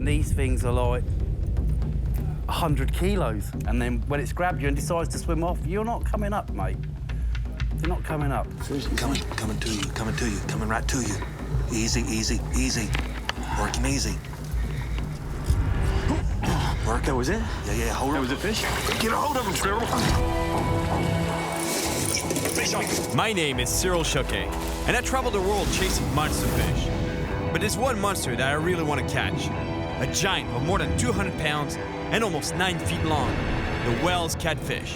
And these things are like 100 kilos. And then when it's grabbed you and decides to swim off, you're not coming up, mate. You're not coming up. Coming to you, coming right to you. Easy, easy, easy. Work him easy. Work. That was it? Yeah, hold That him. was a fish? Get a hold of him, Cyril. My name is Cyril Choquet, and I travel the world chasing monster fish. But there's one monster that I really want to catch. A giant of more than 200 pounds and almost 9 feet long, the whale's catfish.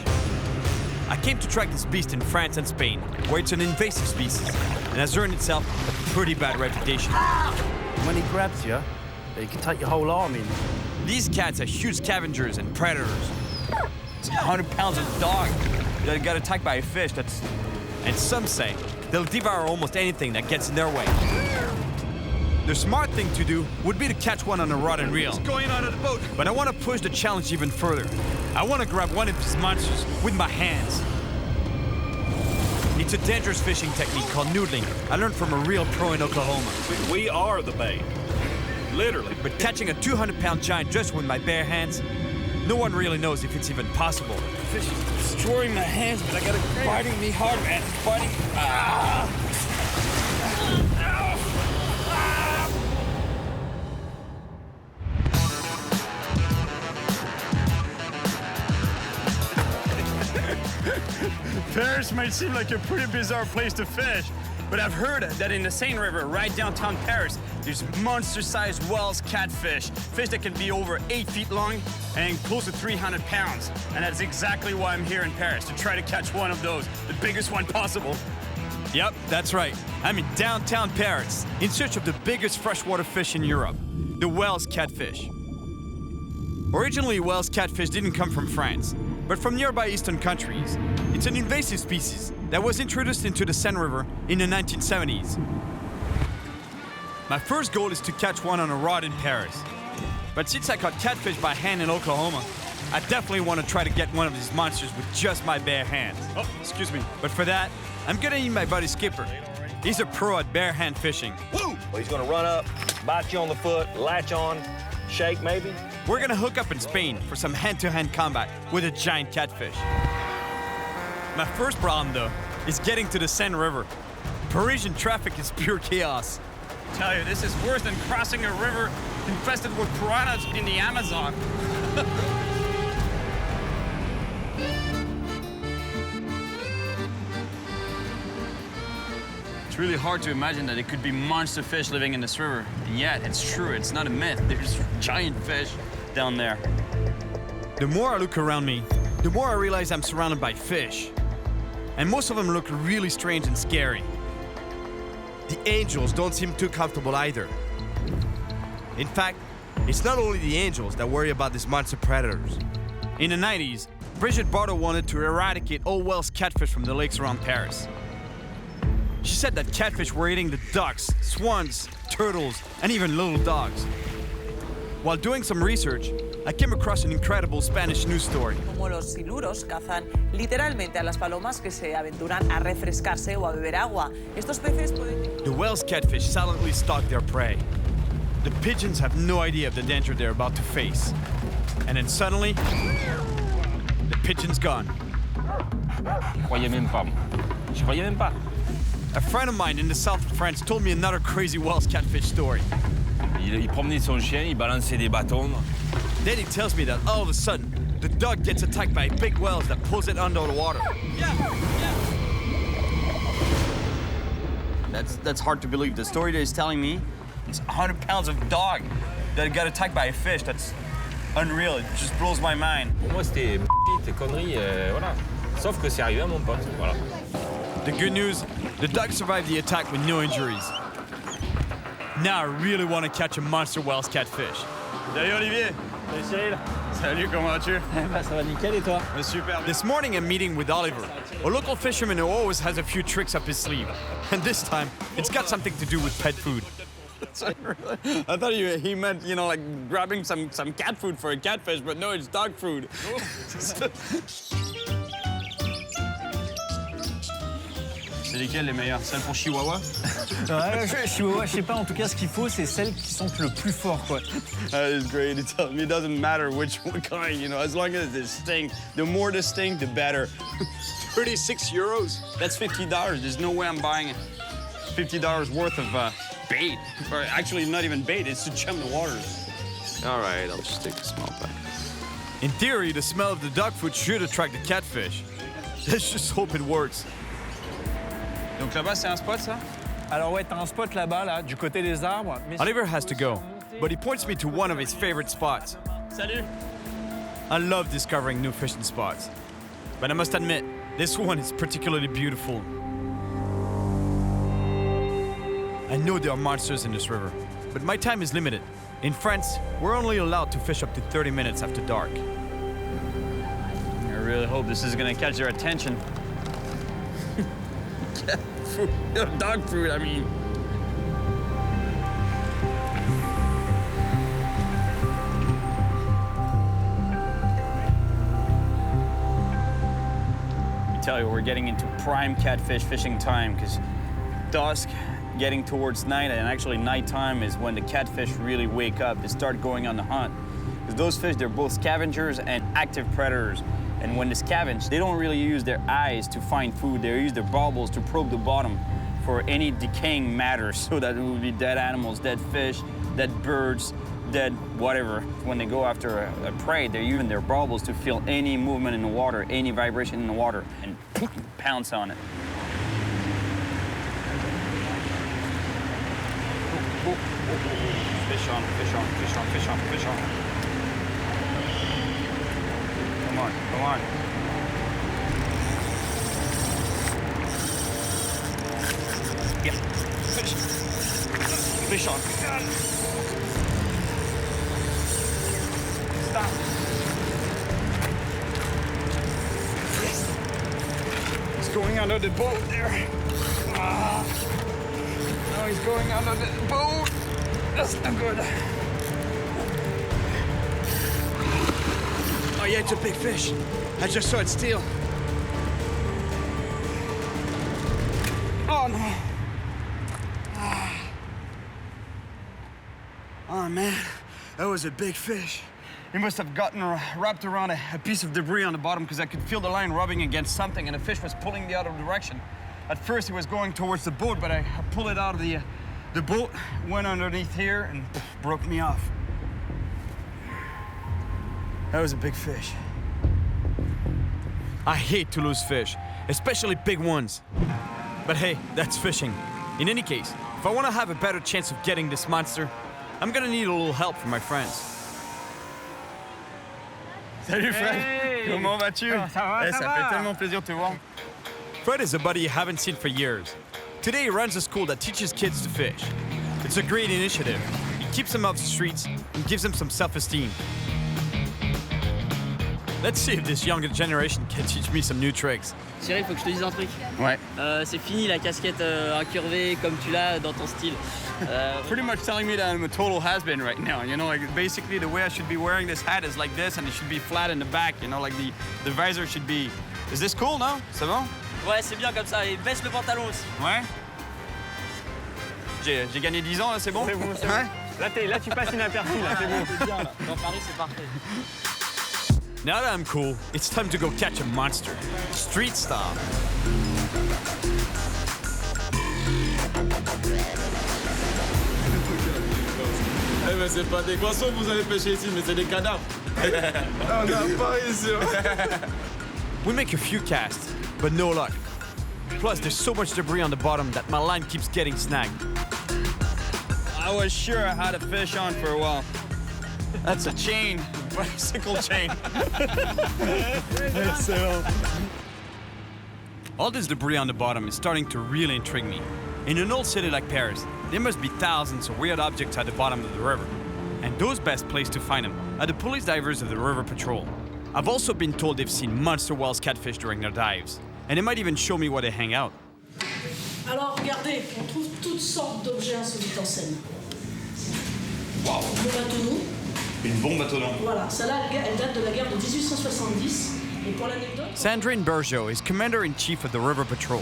I came to track this beast in France and Spain, where it's an invasive species and has earned itself a pretty bad reputation. When he grabs you, he can take your whole arm in. These cats are huge scavengers and predators. It's 100 pounds of dog that got attacked by a fish that's... And some say they'll devour almost anything that gets in their way. The smart thing to do would be to catch one on a rod and reel. What's going on at the boat? But I want to push the challenge even further. I want to grab one of these monsters with my hands. It's a dangerous fishing technique called noodling I learned from a real pro in Oklahoma. We are the bait. Literally. But catching a 200-pound giant just with my bare hands, no one really knows if it's even possible. Fish is destroying my hands, but I gotta biting me hard, man. It's biting. Paris might seem like a pretty bizarre place to fish, but I've heard that in the Seine River, right downtown Paris, there's monster-sized whales catfish, fish that can be over 8 feet long and close to 300 pounds. And that's exactly why I'm here in Paris, to try to catch one of those, the biggest one possible. Yep, that's right. I'm in downtown Paris, in search of the biggest freshwater fish in Europe, the whale's catfish. Originally, whale's catfish didn't come from France, but from nearby eastern countries. It's an invasive species that was introduced into the Seine River in the 1970s. My first goal is to catch one on a rod in Paris. But since I caught catfish by hand in Oklahoma, I definitely want to try to get one of these monsters with just my bare hands. Oh, excuse me. But for that, I'm gonna need my buddy Skipper. He's a pro at bare hand fishing. Woo! Well, he's gonna run up, bite you on the foot, latch on, shake maybe. We're gonna hook up in Spain for some hand-to-hand combat with a giant catfish. My first problem, though, is getting to the Seine River. Parisian traffic is pure chaos. I tell you, this is worse than crossing a river infested with piranhas in the Amazon. It's really hard to imagine that it could be monster fish living in this river. And yet, it's true, it's not a myth. There's giant fish down there. The more I look around me, the more I realize I'm surrounded by fish. And most of them look really strange and scary. The angels don't seem too comfortable either. In fact, it's not only the angels that worry about these monster predators. In the 90s, Brigitte Bardot wanted to eradicate all whales catfish from the lakes around Paris. She said that catfish were eating the ducks, swans, turtles, and even little dogs. While doing some research, I came across an incredible Spanish news story. Como los siluros cazan literalmente a las palomas que se aventuran a refrescarse o a beber agua. Estos peces pueden... The whale's catfish silently stalk their prey. The pigeons have no idea of the danger they're about to face. And then suddenly, the pigeon's gone. Je croyais même pas. Je croyais même pas. A friend of mine in the south of France told me another crazy whale's catfish story. Il promenait son chien, il balançait des bâtons. Then he tells me that all of a sudden, the dog gets attacked by big whales that pulls it under the water. That's hard to believe. The story that he's telling me, it's 100 pounds of dog that got attacked by a fish. That's unreal. It just blows my mind. Pour moi, c'était tes conneries, voilà. Sauf que c'est arrivé à mon pote, voilà. The good news, the dog survived the attack with no injuries. Now I really want to catch a monster whale's catfish. Salut Olivier. Salut Cyril. Salut, comment vas-tu? Ça va nickel et toi? Super. This morning I'm meeting with Oliver, a local fisherman who always has a few tricks up his sleeve. And this time, it's got something to do with pet food. I thought he meant, you know, like grabbing some cat food for a catfish, but no, it's dog food. C'est lesquelles les meilleures? Celles pour Chihuahua? Ouais, Chihuahua, je sais pas, en tout cas, ce qu'il faut, c'est celles qui sentent le plus fort, quoi. That is great. It tells me it doesn't matter which one kind, you know, as long as they stink. The more distinct, the better. 36 euros? That's $50. There's no way I'm buying $50 worth of bait. Or actually, not even bait, it's to chum the waters. All right, I'll just take a small pack. In theory, the smell of the dog food should attract the catfish. Let's just hope it works. Donc là-bas, c'est un spot, ça? Alors ouais, t'as un spot là-bas, là, du côté des arbres. Mais Oliver has to go, but he points me to one of his favorite spots. Salut! I love discovering new fishing spots. But I must admit, this one is particularly beautiful. I know there are monsters in this river, but my time is limited. In France, we're only allowed to fish up to 30 minutes after dark. I really hope this is gonna catch their attention. Food, dog food, I mean. I tell you, we're getting into prime catfish fishing time because dusk, getting towards night, and actually nighttime is when the catfish really wake up. They start going on the hunt. Because those fish, they're both scavengers and active predators. And when they scavenge, they don't really use their eyes to find food. They use their baubles to probe the bottom for any decaying matter. So that it would be dead animals, dead fish, dead birds, dead whatever. When they go after a prey, they're using their baubles to feel any movement in the water, any vibration in the water, and pounce on it. Fish on, fish on, fish on, fish on, fish on. Come on, come on. Yeah, fish. Fish on. Stop. Yes. He's going under the boat there. Ah. No, he's going under the boat. That's not good. Oh yeah, it's a big fish. I just saw it steal. Oh no. Oh man, that was a big fish. He must have gotten wrapped around a piece of debris on the bottom because I could feel the line rubbing against something and the fish was pulling the other direction. At first he was going towards the boat, but I pulled it out of the boat, went underneath here and broke me off. That was a big fish. I hate to lose fish, especially big ones. But hey, that's fishing. In any case, if I want to have a better chance of getting this monster, I'm gonna need a little help from my friends. Salut Fred! Hey! Comment vas-tu? Oh, ça va, Eh, ça ça va. fait tellement plaisir de te voir. Fred is a buddy I haven't seen for years. Today he runs a school that teaches kids to fish. It's a great initiative. It keeps them off the streets and gives them some self-esteem. Let's see if this younger generation can teach me some new tricks. Cyril, faut que je te dise un truc. Ouais. C'est fini la casquette incurvée comme tu l'as dans ton style. Pretty much telling me that I'm a total has-been right now. You know, like basically the way I should be wearing this hat is like this, and it should be flat in the back. You know, like the visor should be. Is this cool? No? C'est bon? Ouais, c'est bien comme ça. Et baisse le pantalon aussi. Ouais. J'ai gagné 10 ans là, c'est bon? C'est bon, c'est Ouais. bon. Là, tu passes inaperçu, là, c'est bon. C'est bien là. Dans Paris, c'est parfait. Now that I'm cool, it's time to go catch a monster. Street style. Eh ben c'est pas des poissons que vous avez pêché ici, mais c'est des cadavres. On n'a pas réussi. We make a few casts, but no luck. Plus, there's so much debris on the bottom that my line keeps getting snagged. I was sure I had a fish on for a while. That's a chain, bicycle chain. All this debris on the bottom is starting to really intrigue me. In an old city like Paris, there must be thousands of weird objects at the bottom of the river. And those best placed to find them are the police divers of the river patrol. I've also been told they've seen monster whales catfish during their dives. And they might even show me where they hang out. Alors regardez, on trouve toutes sortes d'objets insolites en Seine. Wow. Le bateau. Une bombe à tonneau. Voilà, celle-là, elle date de la guerre de 1870. Et pour l'anecdote... Sandrine Bergeau is commander-in-chief of the river patrol.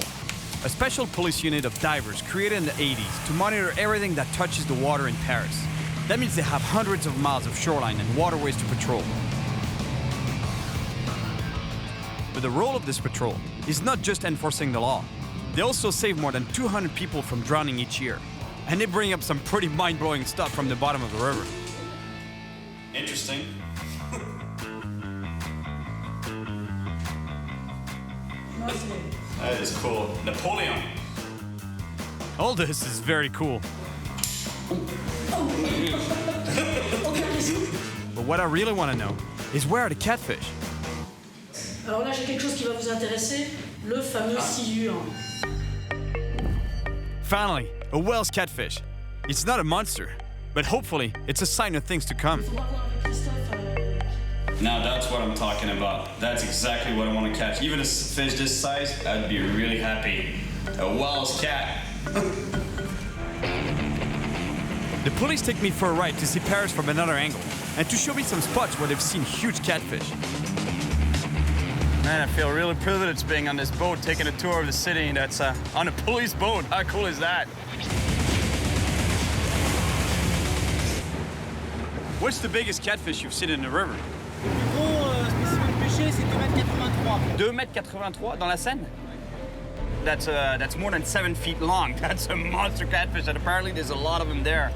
a special police unit of divers created in the 80s to monitor everything that touches the water in Paris. That means they have hundreds of miles of shoreline and waterways to patrol. But the role of this patrol is not just enforcing the law. They also save more than 200 people from drowning each year. And they bring up some pretty mind-blowing stuff from the bottom of the river. Interesting. That is cool. Napoleon. All this is very cool. But what I really want to know is where are the catfish? Alors là, j'ai quelque chose qui va vous intéresser, le fameux silure. Finally, a whale's catfish. It's not a monster, but hopefully it's a sign of things to come. Now that's what I'm talking about. That's exactly what I want to catch. Even a fish this size, I'd be really happy. A whale's cat. The police take me for a ride to see Paris from another angle and to show me some spots where they've seen huge catfish. Man, I feel really privileged being on this boat, taking a tour of the city that's on a police boat. How cool is that? What's the biggest catfish you've seen in the river? Le plus gros spécimen pêché, c'est 2,83 m. 2,83 m dans la Seine? That's more than 7 feet long. That's a monster catfish, and apparently there's a lot of them there.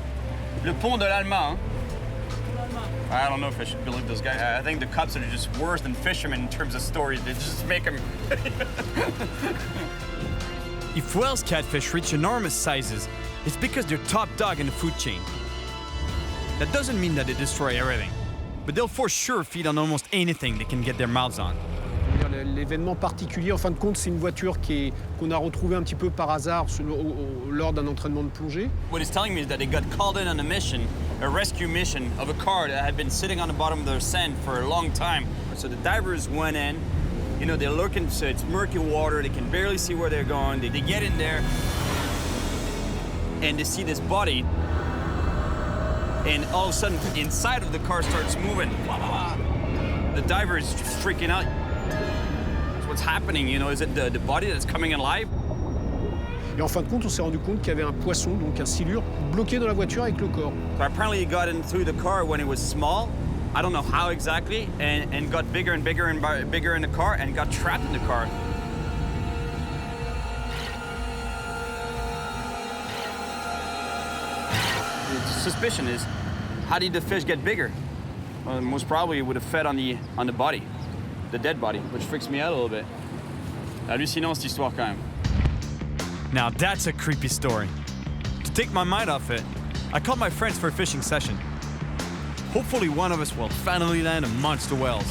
Le pont de l'Allemand. I don't know if I should believe those guys. I think the cops are just worse than fishermen in terms of stories. They just make them. If whales catfish reach enormous sizes, it's because they're top dog in the food chain. That doesn't mean that they destroy everything, but they'll for sure feed on almost anything they can get their mouths on. L'événement particulier, en fin de compte, c'est une voiture qu'on a retrouvée un petit peu par hasard lors d'un entraînement de plongée. What he's telling me is that they got called in on a mission, a rescue mission of a car that had been sitting on the bottom of the Seine for a long time. So the divers went in, you know, they're looking, so it's murky water, they can barely see where they're going. They get in there and they see this body, and all of a sudden, inside of the car starts moving. The diver is just freaking out. What's happening, you know? Is it the body that's coming alive? Et en fin de compte, on s'est rendu compte qu'il y avait un poisson, donc un silure, bloqué dans la voiture avec le corps. So apparently he got in through the car when it was small. I don't know how exactly, and got bigger and bigger and bigger in the car and got trapped in the car. The suspicion is, how did the fish get bigger? Well, most probably it would have fed on the body, the dead body, which freaks me out a little bit. Hallucinant cette histoire quand même. Now that's a creepy story. To take my mind off it, I called my friends for a fishing session. Hopefully one of us will finally land a monster whales.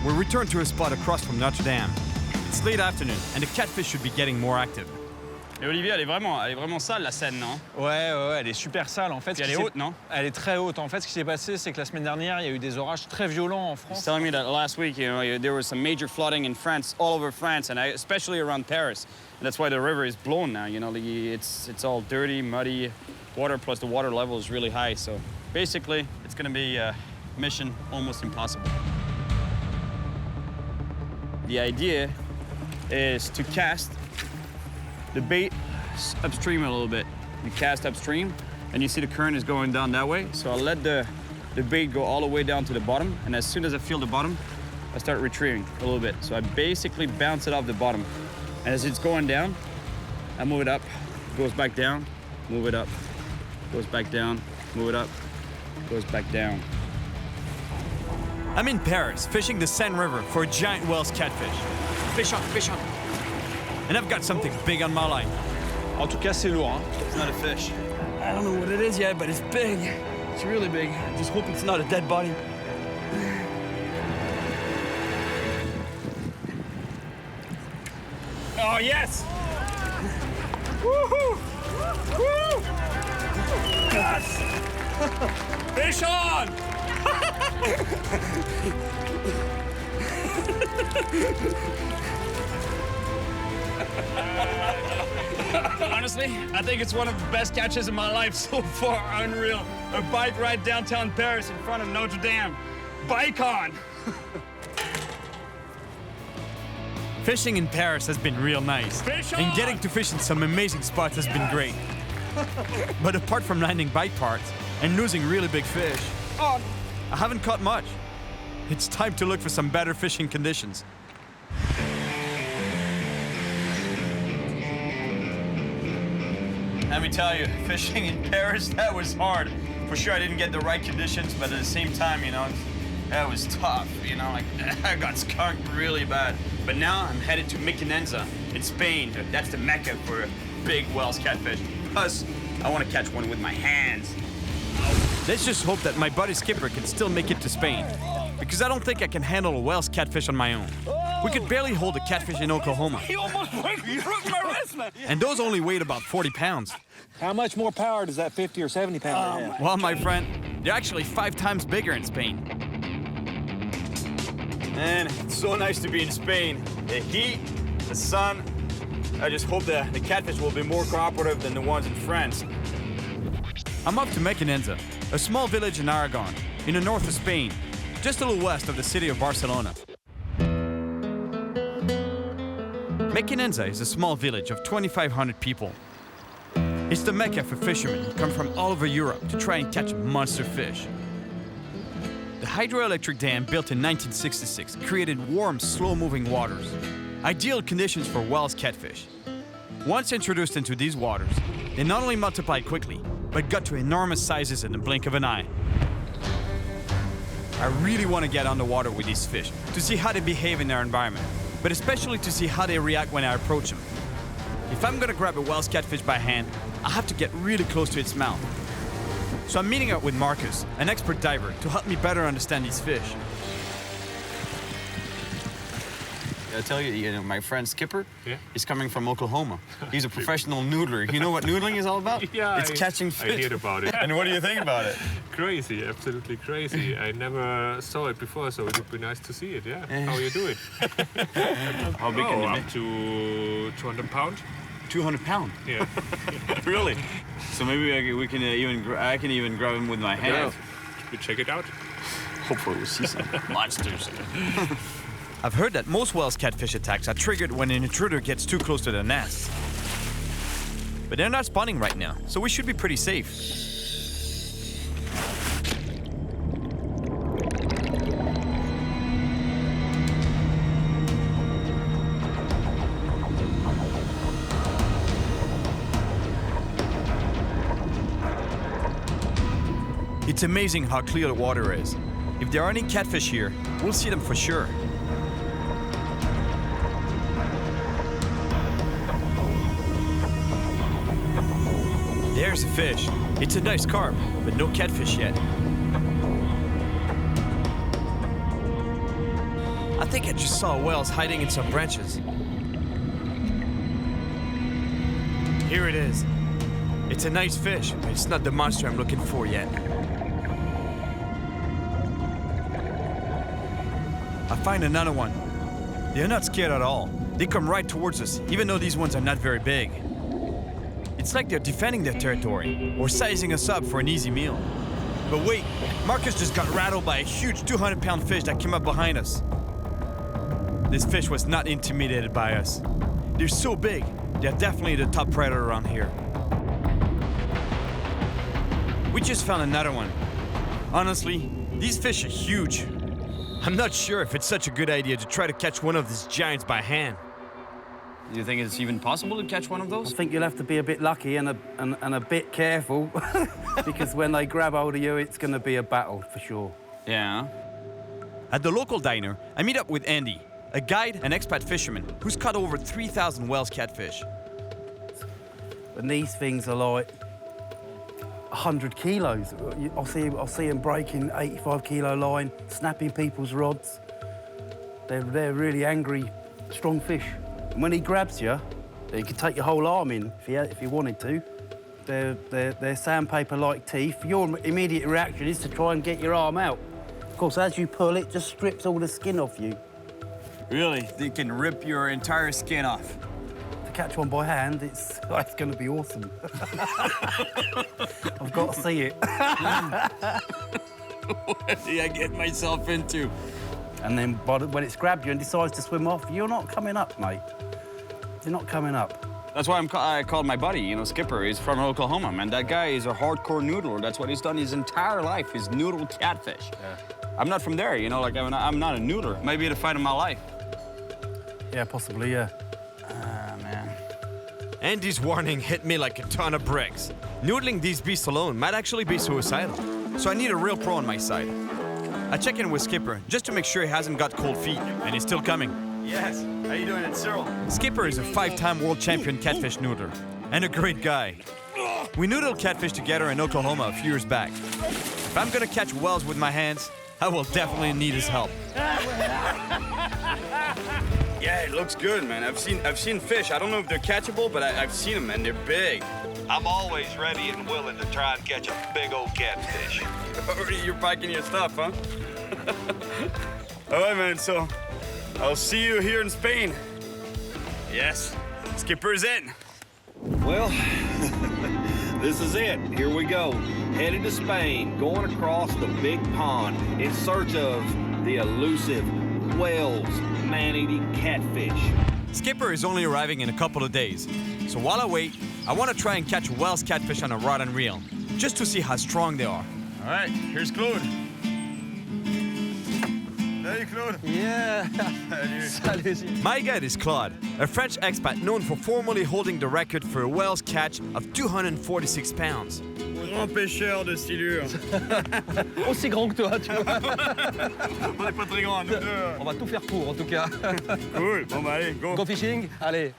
We return to a spot across from Notre Dame. It's late afternoon and the catfish should be getting more active. Et Olivier, elle est vraiment sale, la Seine, non? Ouais, elle est super sale. En fait, elle est haute, non? Elle est très haute. En fait, ce qui s'est passé, c'est que la semaine dernière, il y a eu des orages très violents en France. He's telling me that last week, you know, there was some major flooding in France, all over France, and especially around Paris. And that's why the river is blown now. You know, it's all dirty, muddy water. Plus the water level is really high. So basically, it's going to be a mission almost impossible. The idea is to cast the bait upstream a little bit. You cast upstream, and you see the current is going down that way. So I'll let the bait go all the way down to the bottom, and as soon as I feel the bottom, I start retrieving a little bit. So I basically bounce it off the bottom. And as it's going down, I move it up, goes back down, move it up, goes back down, move it up, goes back down. I'm in Paris, fishing the Seine River for a giant whale's catfish. Fish on, fish on. And I've got something big on my line. En tout cas, c'est lourd, hein? It's not a fish. I don't know what it is yet, but it's big. It's really big. I just hope it's not a dead body. Oh, yes! Woohoo! Woo! Yes! Fish on! Honestly, I think it's one of the best catches of my life so far. Unreal. A bike ride downtown Paris in front of Notre Dame. Bike on! Fishing in Paris has been real nice, and getting to fish in some amazing spots has been great. But apart from landing bite parts and losing really big fish, I haven't caught much. It's time to look for some better fishing conditions. Let me tell you, fishing in Paris, that was hard. For sure, I didn't get the right conditions, but at the same time, you know, that was tough. You know, like, I got skunked really bad. But now I'm headed to Mequinenza in Spain. That's the mecca for big Wells catfish. Plus, I want to catch one with my hands. Let's just hope that my buddy Skipper can still make it to Spain, because I don't think I can handle a Wells catfish on my own. We could barely hold a catfish in Oklahoma. He almost broke my wrist, man. And those only weighed about 40 pounds. How much more power does that 50 or 70 pounder have? Well, my friend, they're actually 5 times bigger in Spain. Man, it's so nice to be in Spain. The heat, the sun. I just hope the catfish will be more cooperative than the ones in France. I'm up to Mequinenza, a small village in Aragon, in the north of Spain, just a little west of the city of Barcelona. Mequinenza is a small village of 2,500 people. It's the mecca for fishermen who come from all over Europe to try and catch monster fish. The hydroelectric dam built in 1966 created warm, slow-moving waters, ideal conditions for Wells catfish. Once introduced into these waters, they not only multiplied quickly, but got to enormous sizes in the blink of an eye. I really want to get on the water with these fish to see how they behave in their environment, but especially to see how they react when I approach them. If I'm gonna grab a Wells catfish by hand, I have to get really close to its mouth. So I'm meeting up with Marcus, an expert diver, to help me better understand these fish. I tell you, my friend Skipper, he's coming from Oklahoma. He's a professional noodler. You know what noodling is all about? Yeah, it's catching fish. I heard about it. And what do you think about it? Crazy, absolutely crazy. I never saw it before, so it would be nice to see it, how you do it. How big can it be? Up to 200 pounds. 200 pounds? Yeah. Really? So maybe I can even grab him with my hands. We check it out. Hopefully we'll see some monsters. I've heard that most Wells catfish attacks are triggered when an intruder gets too close to the nest. But they're not spawning right now, so we should be pretty safe. It's amazing how clear the water is. If there are any catfish here, we'll see them for sure. There's a fish. It's a nice carp, but no catfish yet. I think I just saw Wells hiding in some branches. Here it is. It's a nice fish, but it's not the monster I'm looking for yet. I find another one. They're not scared at all. They come right towards us, even though these ones are not very big. It's like they're defending their territory, or sizing us up for an easy meal. But wait, Marcus just got rattled by a huge 200-pound fish that came up behind us. This fish was not intimidated by us. They're so big, they're definitely the top predator around here. We just found another one. Honestly, these fish are huge. I'm not sure if it's such a good idea to try to catch one of these giants by hand. Do you think it's even possible to catch one of those? I think you'll have to be a bit lucky and a bit careful because when they grab hold of you, it's going to be a battle for sure. Yeah. At the local diner, I meet up with Andy, a guide and expat fisherman who's caught over 3,000 Wells catfish. And these things are like 100 kilos. I'll see them breaking 85-kilo line, snapping people's rods. They're really angry, strong fish. And when he grabs you, he can take your whole arm in if he wanted to. They're sandpaper-like teeth. Your immediate reaction is to try and get your arm out. Of course, as you pull, it just strips all the skin off you. Really? They can rip your entire skin off? To catch one by hand, it's going to be awesome. I've got to see it. What did I get myself into? And then when it's grabbed you and decides to swim off, you're not coming up, mate. You're not coming up. That's why I called my buddy, you know, Skipper. He's from Oklahoma, man. That guy is a hardcore noodler. That's what he's done his entire life, is noodle catfish. Yeah. I'm not from there, you know, like I'm not a noodler. Maybe the fight of my life. Yeah, possibly, yeah. Man. Andy's warning hit me like a ton of bricks. Noodling these beasts alone might actually be suicidal, so I need a real pro on my side. I check in with Skipper just to make sure he hasn't got cold feet, and he's still coming. Yes, how you doing, it's Cyril? Skipper is a 5-time world champion catfish noodler, and a great guy. We noodled catfish together in Oklahoma a few years back. If I'm gonna catch whales with my hands, I will definitely need his help. Yeah, it looks good, man. I've seen fish. I don't know if they're catchable, but I've seen them, and they're big. I'm always ready and willing to try and catch a big old catfish. You're packing your stuff, huh? All right, man, so I'll see you here in Spain. Yes, Skipper's in. Well, this is it. Here we go. Headed to Spain, going across the big pond in search of the elusive whales, man-eating catfish. Skipper is only arriving in a couple of days, so while I wait, I want to try and catch whales catfish on a rod and reel, just to see how strong they are. All right, here's Claude. Salut, Claude. Yeah. Salut. My guide is Claude, a French expat known for formerly holding the record for a whale's catch of 246 pounds. Grand pêcheur de silure. Aussi grand que toi, tu vois. On n'est pas très grand, nous deux. On va tout faire pour, en tout cas. Cool, bon bah allez, go. Go fishing, allez.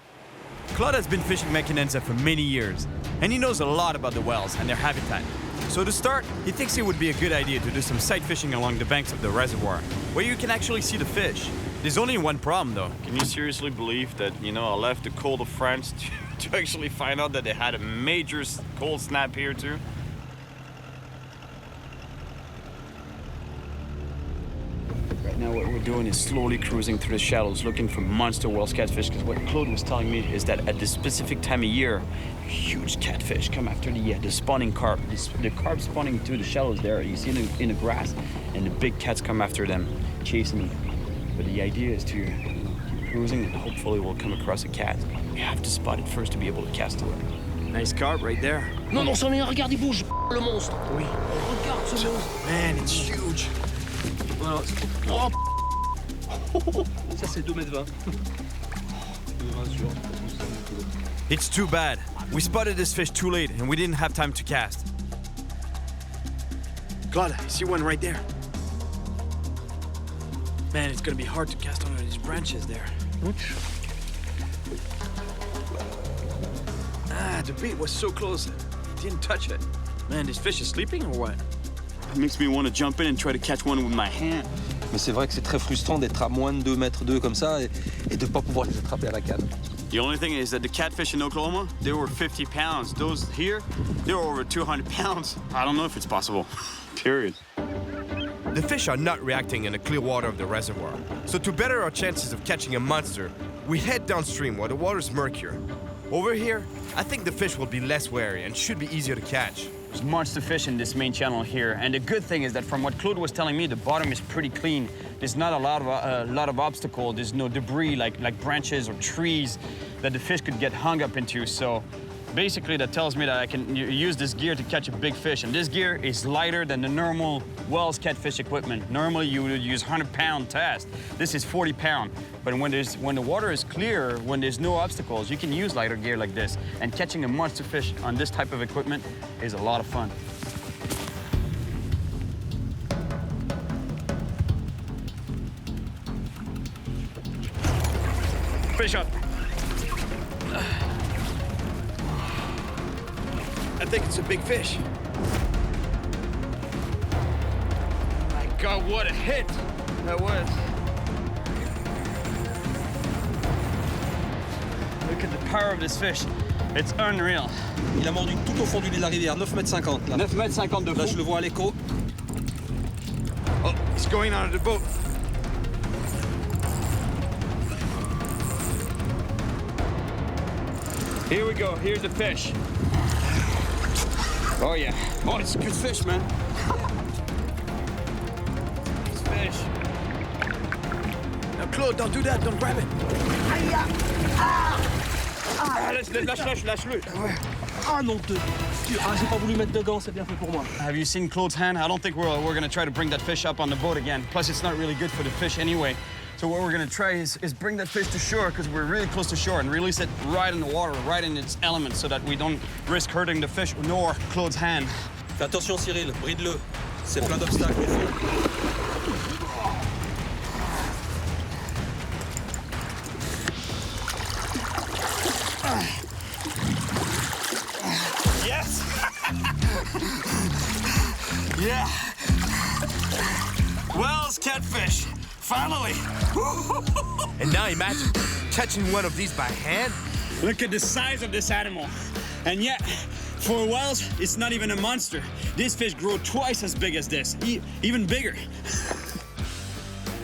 Claude has been fishing Mequinenza for many years, and he knows a lot about the whales and their habitat. So to start, he thinks it would be a good idea to do some sight fishing along the banks of the reservoir, where you can actually see the fish. There's only one problem, though. Can you seriously believe that, you know, I left the cold of France to actually find out that they had a major cold snap here, too? Right now, what we're doing is slowly cruising through the shallows, looking for monster whales catfish, because what Claude was telling me is that at this specific time of year, huge catfish come after the spawning carp. The carp spawning through the shallows there, you see them in the grass, and the big cats come after them, chasing them. But the idea is to keep cruising, and hopefully we'll come across a cat. We have to spot it first to be able to cast it. Nice carp right there. Non, non, c'en est un, regarde, il bouge, le monstre. Oui. Regarde ce monstre. Man, it's huge. Voilà. Oh. Ça, c'est 2,20 m. It's too bad. We spotted this fish too late, and we didn't have time to cast. Claude, I see one right there. Man, it's gonna be hard to cast under these branches there. Ouch. Ah, the bait was so close. Didn't touch it. Man, this fish is sleeping or what? It makes me want to jump in and try to catch one with my hand. Mais c'est vrai que c'est très frustrant d'être à moins de 2,2 m comme ça et de ne pas pouvoir les attraper à la canne. The only thing is that the catfish in Oklahoma, they were 50 pounds. Those here, they were over 200 pounds. I don't know if it's possible. Period. The fish are not reacting in the clear water of the reservoir, so to better our chances of catching a monster, we head downstream where the water is murkier. Over here, I think the fish will be less wary and should be easier to catch. There's monster fish in this main channel here, and the good thing is that from what Claude was telling me, the bottom is pretty clean. There's not a lot of obstacle. There's no debris like branches or trees that the fish could get hung up into. So basically that tells me that I can use this gear to catch a big fish, and this gear is lighter than the normal Wells catfish equipment. Normally you would use 100-pound test. This is 40-pound. But when the water is clear, when there's no obstacles, you can use lighter gear like this. And catching a monster fish on this type of equipment is a lot of fun. Fish up. I think it's a big fish. Oh my God, what a hit that was. Look at the power of this fish. It's unreal. Il a mordu tout au fond du lit de la rivière, 9,50 m là. 9,50 m de fond. Là, je le vois à l'écho. Oh, he's going out of the boat. Here we go, here's the fish. Oh yeah, oh it's a good fish, man. It's fish. Claude, don't do that, don't grab it. Lâche-le. Ah non, j'ai pas voulu mettre de gants, c'est bien fait pour moi. Have you seen Claude's hand? I don't think we're gonna try to bring that fish up on the boat again. Plus, it's not really good for the fish anyway. So what we're gonna try is bring that fish to shore, because we're really close to shore, and release it right in the water, right in its element, so that we don't risk hurting the fish nor Claude's hand. Fais attention, Cyril, bride-le. C'est plein d'obstacles au fond. Yes! Yeah! Well's catfish! Finally! And now imagine catching one of these by hand. Look at the size of this animal. And yet, for whales, it's not even a monster. These fish grow twice as big as this, even bigger.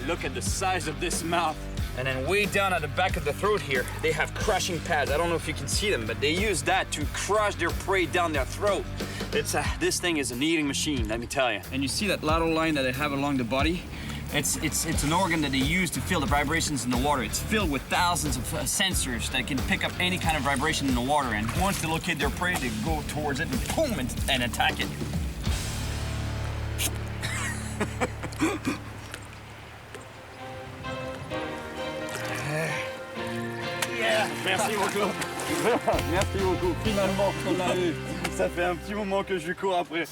Look at the size of this mouth. And then way down at the back of the throat here, they have crushing pads. I don't know if you can see them, but they use that to crush their prey down their throat. This thing is an eating machine, let me tell you. And you see that lateral line that they have along the body? It's an organ that they use to feel the vibrations in the water. It's filled with thousands of sensors that can pick up any kind of vibration in the water. And once they locate their prey, they go towards it and boom, and attack it. Yeah, merci beaucoup. Merci beaucoup. Finalement, on l'a eu. Ça fait un petit moment que je cours après.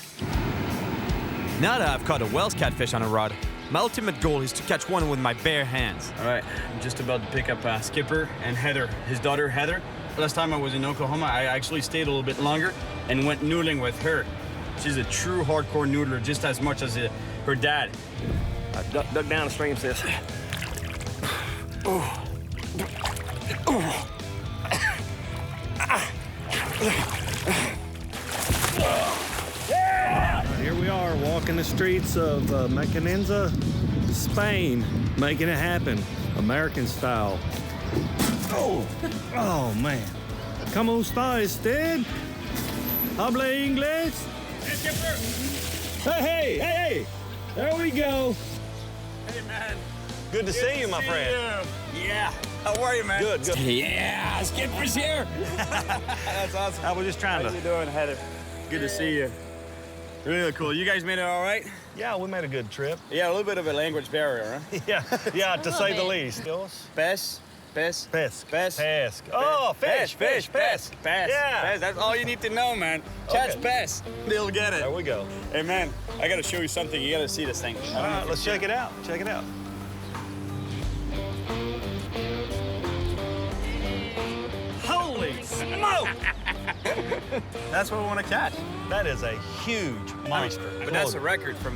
Now that I've caught a Wells catfish on a rod, my ultimate goal is to catch one with my bare hands. All right, I'm just about to pick up Skipper and Heather, his daughter Heather. Last time I was in Oklahoma, I actually stayed a little bit longer and went noodling with her. She's a true hardcore noodler, just as much as her dad. Duck down the stream, sis. Oh. Here we are walking the streets of Mequinenza, Spain, making it happen, American style. Oh man. ¿Cómo está usted? ¿Habla inglés? Hey! There we go. Hey, man. Good to see you, my friend. Yeah. How are you, man? Good. Yeah, Skipper's here. That's awesome. I was just trying How you doing, Heather? Good to see you. Really cool. You guys made it all right? Yeah, we made a good trip. Yeah, a little bit of a language barrier, huh? Yeah, to say the least. Pes. Oh, fish. Yeah. That's all you need to know, man. Catch pes. They'll get it. There we go. Hey, man, I gotta show you something. You gotta see this thing. All right, let's check it out. Holy smoke! That's what we want to catch. That is a huge monster. But that's a record for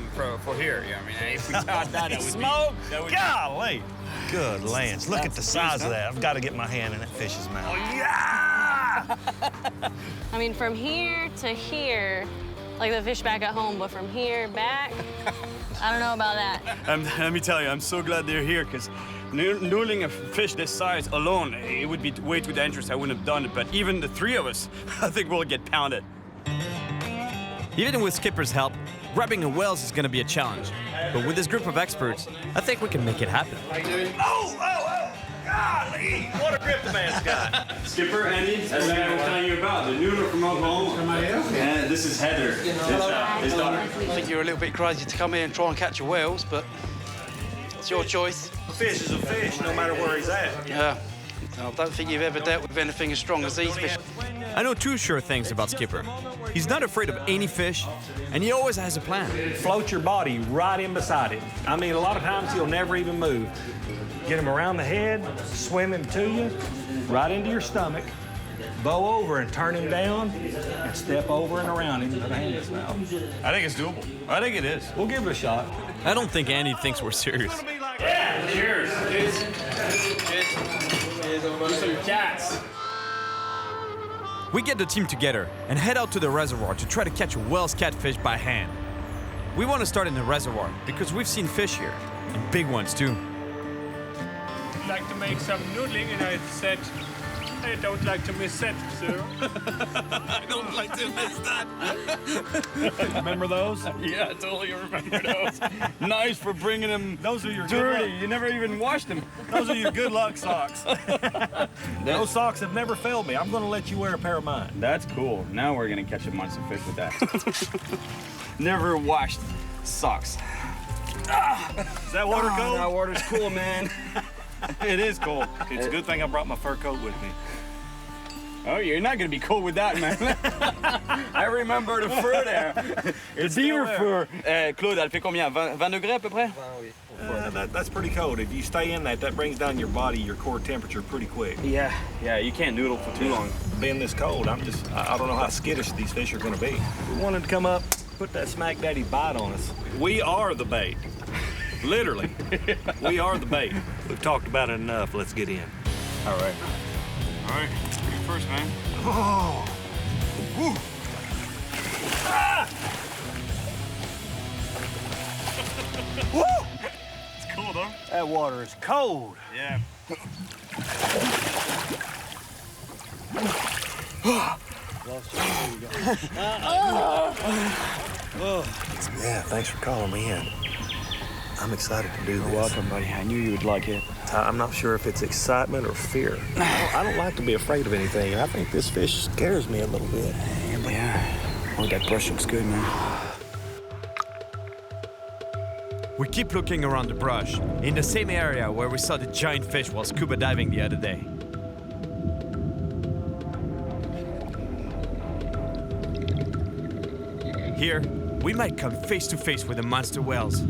here. Yeah, I mean, if we caught that, it would smoke. Be, golly! Good lands. Look at the size of that. I've got to get my hand in that fish's mouth. Oh, yeah! I mean, from here to here, like the fish back at home, but from here back, I don't know about that. Let me tell you, I'm so glad they're here, because noodling a fish this size alone, it would be way too dangerous. I wouldn't have done it. But even the three of us, I think we'll get pounded. Even with Skipper's help, grabbing a Wells is going to be a challenge. But with this group of experts, I think we can make it happen. Oh! Golly! What a grip the man's got. Skipper, Andy, that's the guy I was telling you about, the noodler from Oklahoma. And this is Heather, his daughter. I think you're a little bit crazy to come here and try and catch a Wells, but it's your choice. A fish is a fish, no matter where he's at. Yeah. I don't think you've ever dealt with anything as strong as these fish. I know two sure things about Skipper. He's not afraid of any fish, and he always has a plan. Float your body right in beside it. I mean, a lot of times he'll never even move. Get him around the head, swim him to you, right into your stomach, bow over and turn him down, and step over and around him and put a hand in his mouth. I think it's doable. I think it is. We'll give it a shot. I don't think Andy thinks we're serious. Yeah, cheers. Some cats. We get the team together and head out to the reservoir to try to catch a Wells catfish by hand. We want to start in the reservoir because we've seen fish here, and big ones too. I'd like to make some noodling, and I said, I don't like to miss that, sir. I don't like to miss that. Remember those? Yeah, I totally remember those. Nice for bringing them Those are your dirty. good luck. You never even washed them. Those are your good luck socks. Those socks have never failed me. I'm going to let you wear a pair of mine. That's cool. Now we're gonna catch a monster fish with that. Never washed socks. Is that water cold? That water's cool, man. It is cold. It's a good thing I brought my fur coat with me. Oh, you're not gonna be cold with that, man. I remember the fur there. It's deer fur. Claude, elle fait combien? 20 degrés à peu près? That's pretty cold. If you stay in that brings down your body, your core temperature pretty quick. Yeah, you can't noodle for too long. Being this cold, I don't know how skittish these fish are gonna be. We wanted to come up, put that smack daddy bite on us. We are the bait. Literally. We are the bait. We've talked about it enough. Let's get in. All right. You first, man. Oh. Woo. Ah. Woo. It's cool, though. That water is cold. Yeah. Yeah, thanks for calling me in. I'm excited to do this. You're welcome, buddy. I knew you would like it. I'm not sure if it's excitement or fear. I don't like to be afraid of anything. I think this fish scares me a little bit. Yeah. Oh, that brush looks good, man. We keep looking around the brush, in the same area where we saw the giant fish while scuba diving the other day. Here, we might come face to face with the monster whales.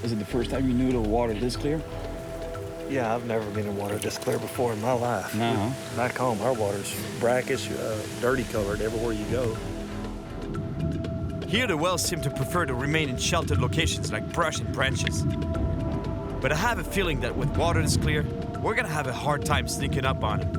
Is it the first time you noodle water this clear? Yeah, I've never been in water this clear before in my life. No. Back home, our water's brackish, dirty colored everywhere you go. Here the whales seem to prefer to remain in sheltered locations like brush and branches. But I have a feeling that with water this clear, we're gonna have a hard time sneaking up on them.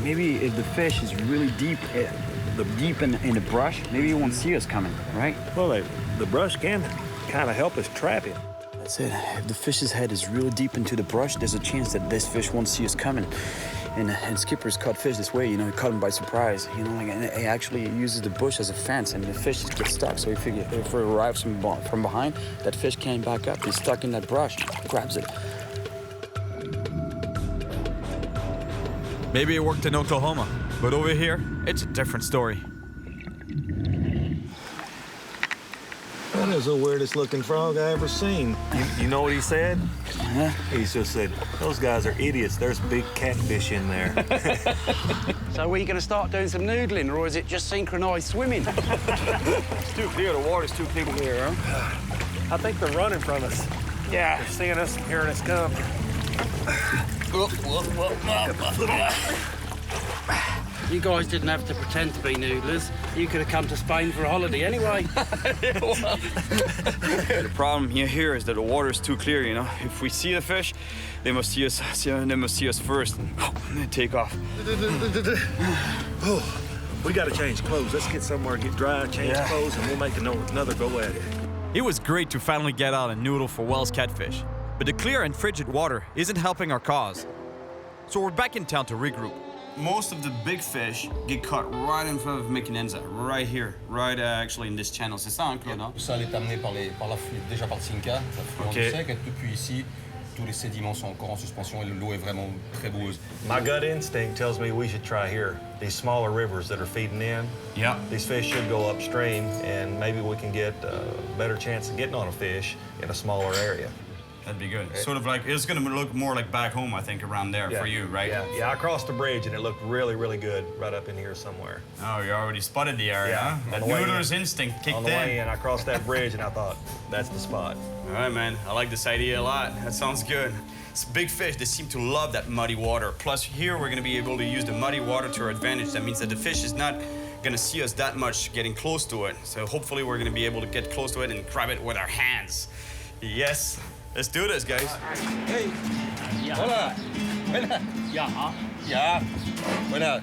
Maybe if the fish is really deep, in the brush, maybe he won't see us coming, right? Well, the brush can kind of help us trap him. That's it. If the fish's head is really deep into the brush, there's a chance that this fish won't see us coming. And skippers caught fish this way, he caught them by surprise. And he actually uses the bush as a fence, and the fish just gets stuck. So if it arrives from behind, that fish can't back up. He's stuck in that brush, grabs it. Maybe it worked in Oklahoma, but over here, it's a different story. That is the weirdest looking frog I ever seen. You know what he said? Huh? He just said, those guys are idiots. There's big catfish in there. So are we going to start doing some noodling, or is it just synchronized swimming? It's too clear. The water's too clear, huh? I think they're running from us. Yeah. They're seeing us and hearing us come. You guys didn't have to pretend to be noodlers. You could have come to Spain for a holiday anyway. The problem here is that the water is too clear, If we see a fish, they must see us first and take off. Oh, we got to change clothes. Let's get somewhere, get dry, change clothes, and we'll make another go at it. It was great to finally get out and noodle for whales catfish, but the clear and frigid water isn't helping our cause. So we're back in town to regroup. Most of the big fish get caught right in front of Mequinenza, right here, right actually in this channel. C'est ça, hein, Claude? Ça est amené déjà par le Seine, l'affluent du sec, et depuis ici, tous les sédiments sont encore en suspension et l'eau est vraiment très boueuse. My gut instinct tells me we should try here. These smaller rivers that are feeding in. Yeah. These fish should go upstream, and maybe we can get a better chance of getting on a fish in a smaller area. That'd be good. Sort of like, it's gonna look more like back home, I think, around there for you, right? Yeah, I crossed the bridge and it looked really, really good right up in here somewhere. Oh, you already spotted the area, huh? That noodler's instinct kicked in. On the way in, I crossed that bridge and I thought, that's the spot. All right, man. I like this idea a lot. That sounds good. It's big fish. They seem to love that muddy water. Plus, here we're gonna be able to use the muddy water to our advantage. That means that the fish is not gonna see us that much getting close to it. So hopefully we're gonna be able to get close to it and grab it with our hands. Yes. Let's do this, guys. Hey. Hola. Buenas. Ya. Buenas.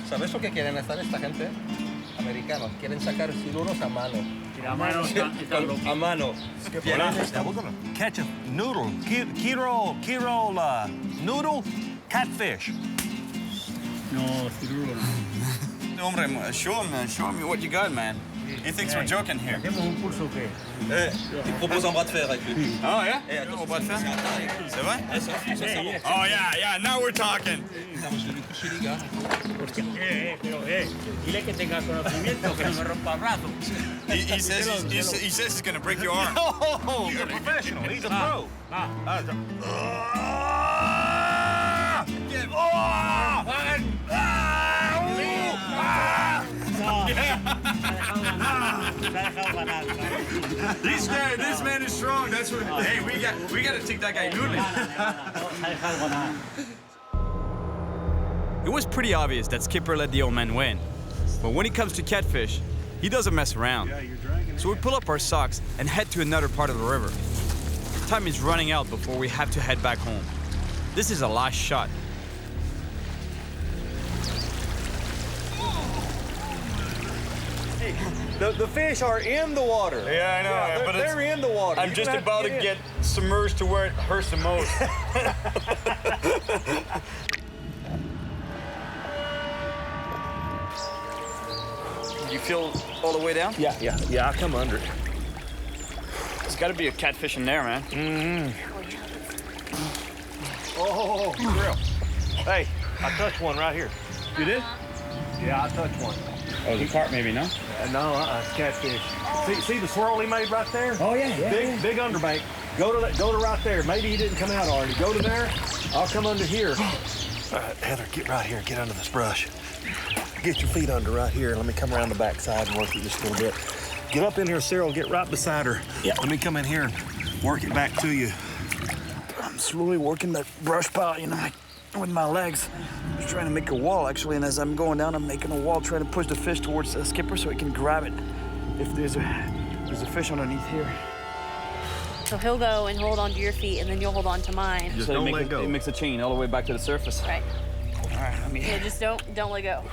¿Sabes lo que quieren hacer esta gente? americanos quieren sacar siluros a mano. A mano A mano. Now we're gonna catch a noodle, kilo noodle, catfish. No, siluro no. Hombre, show him what you got, man. He thinks we're joking here. Il propose un bras de fer avec lui. Oh, yeah? Au bras de fer? C'est vrai? Oh, yeah, now we're talking. Dile que tenga conocimiento, que no me rompa el brazo. He says he's gonna break your arm. Oh, he's a professional. He's a pro. He's scared. This man is strong. That's what. Hey, we got to take that guy noodling. It was pretty obvious that Skipper let the old man win. But when it comes to catfish, he doesn't mess around. So we pull up our socks and head to another part of the river. Time is running out before we have to head back home. This is a last shot. The fish are in the water. Yeah, I know. Yeah, they're in the water. I'm just about to get submerged to where it hurts the most. You feel all the way down? Yeah, I come under it. There's got to be a catfish in there, man. Oh, real. Hey, I touched one right here. You did? Yeah, I touched one. Oh, the carp maybe, no? No, it's catfish. See the swirl he made right there? Oh, yeah. Big underbank. Go to right there. Maybe he didn't come out already. Go to there. I'll come under here. All right, Heather, get right here. Get under this brush. Get your feet under right here. Let me come around the back side and work it just a little bit. Get up in here, Cyril. Get right beside her. Yeah. Let me come in here and work it back to you. I'm slowly working that brush pile, with my legs. I'm just trying to make a wall, actually, and as I'm going down, I'm making a wall, trying to push the fish towards the skipper so he can grab it. If there's a fish underneath here. So he'll go and hold onto your feet, and then you'll hold on to mine. Just don't let go. It makes a chain all the way back to the surface. Right. All right, let me... Yeah, just don't let go.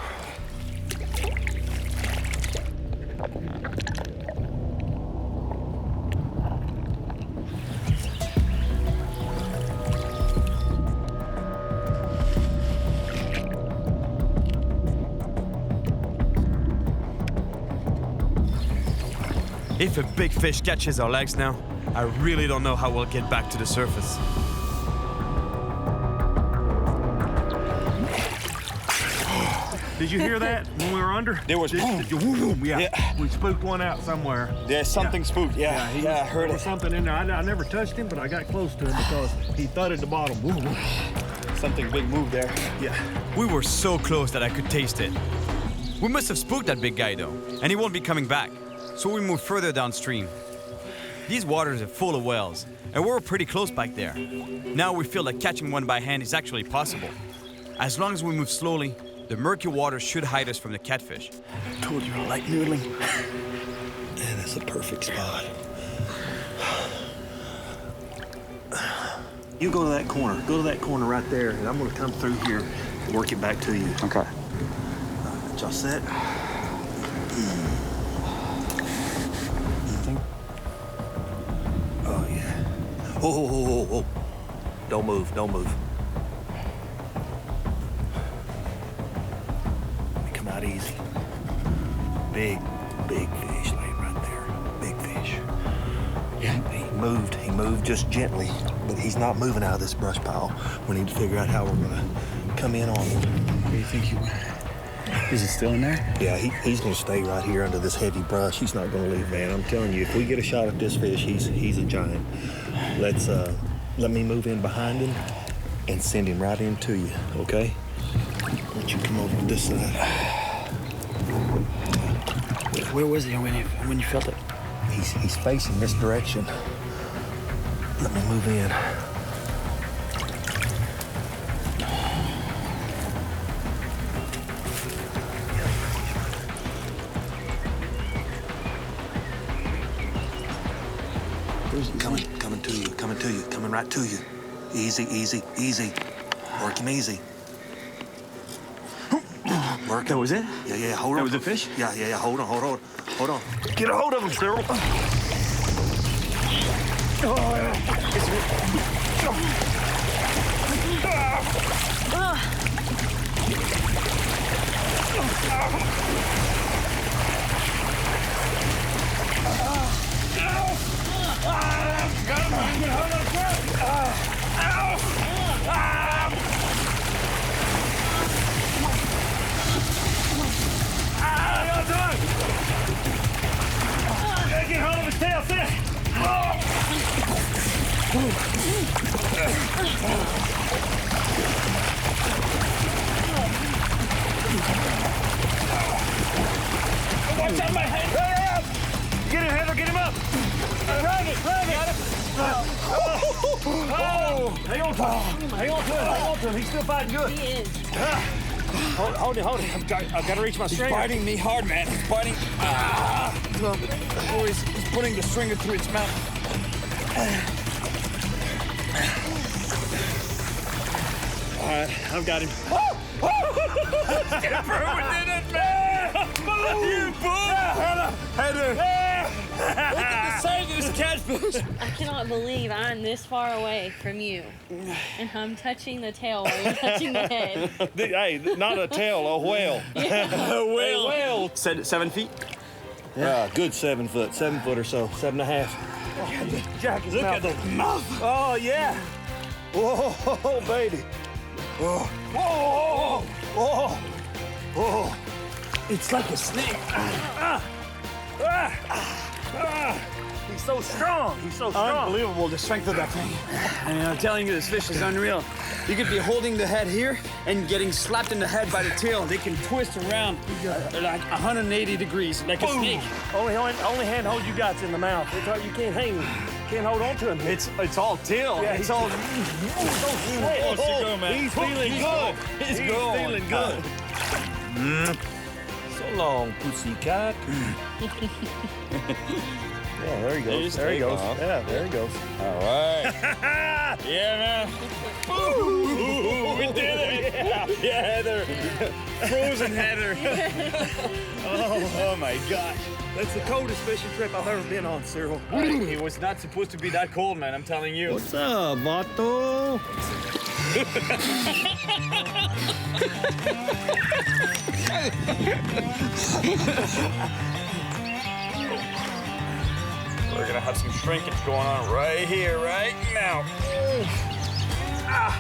If a big fish catches our legs now, I really don't know how we'll get back to the surface. Did you hear that when we were under? There was boom. Yeah. We spooked one out somewhere. There's something spooked. Yeah, I heard there it. was something in there. I never touched him, but I got close to him because he thudded the bottom. Something big moved there. Yeah. We were so close that I could taste it. We must have spooked that big guy though, and he won't be coming back. So we moved further downstream. These waters are full of whales, and we're pretty close back there. Now we feel that catching one by hand is actually possible. As long as we move slowly, the murky water should hide us from the catfish. I told you I like noodling. Man, that's a perfect spot. You go to that corner. Go to that corner right there, and I'm going to come through here and work it back to you. Okay. Y'all set? Oh, yeah. Oh. Don't move. Let me come out easy. Big fish laying right there. Big fish. Yeah. He moved just gently, but he's not moving out of this brush pile. We need to figure out how we're gonna come in on him. What do you think is it still in there? Yeah, he's gonna stay right here under this heavy brush. He's not gonna leave, man. I'm telling you, if we get a shot at this fish, he's a giant. Let me move in behind him and send him right into you, okay? Why don't you come over to this side? Where was he when you felt it? He's facing this direction. Let me move in. Coming right to you. Easy. Work him easy. Working. That was it? Yeah, hold on. That was the fish? Yeah, hold on. Get a hold of him, Cyril. Get hold of his tail, sit. Watch out, my head. Get him, Heather, get him up. Grab it. Hang on to him. He's still fighting good. He is. Hold it. I've got to reach my He's stringer. biting me hard, man. He's biting. Oh, he's putting the stringer through its mouth. All right, I've got him. Skipper, we did it, man! You boom! Heather! Look at the size of this catfish! I cannot believe I'm this far away from you. And I'm touching the tail while you're touching the head. Hey, not a tail, a whale. Yeah. A whale. A whale. 7 feet? Yeah, good 7 foot, 7 foot or so, 7.5. Jack his Look mouth. at the mouth! Oh, yeah. Whoa, baby. Whoa. It's like a snake. He's so strong. Unbelievable, the strength of that thing. I mean, I'm telling you, this fish is unreal. You could be holding the head here and getting slapped in the head by the tail. They can twist around like 180 degrees, like a snake. Only hand hold you got's in the mouth. It's hard, you can't hang. Can't hold on to him. It's all tail. Yeah, It's all. He's feeling good. He's feeling good. So long, pussycat. Yeah, there he goes. There he goes. Yeah, there he goes. All right. Yeah, man. Ooh, we did it. Yeah, Heather. Frozen Heather. Oh my gosh. That's the coldest fishing trip I've ever been on, Cyril. It was not supposed to be that cold, man. I'm telling you. What's up, Vato? We're gonna have some shrinkage going on right here, right now. Ah.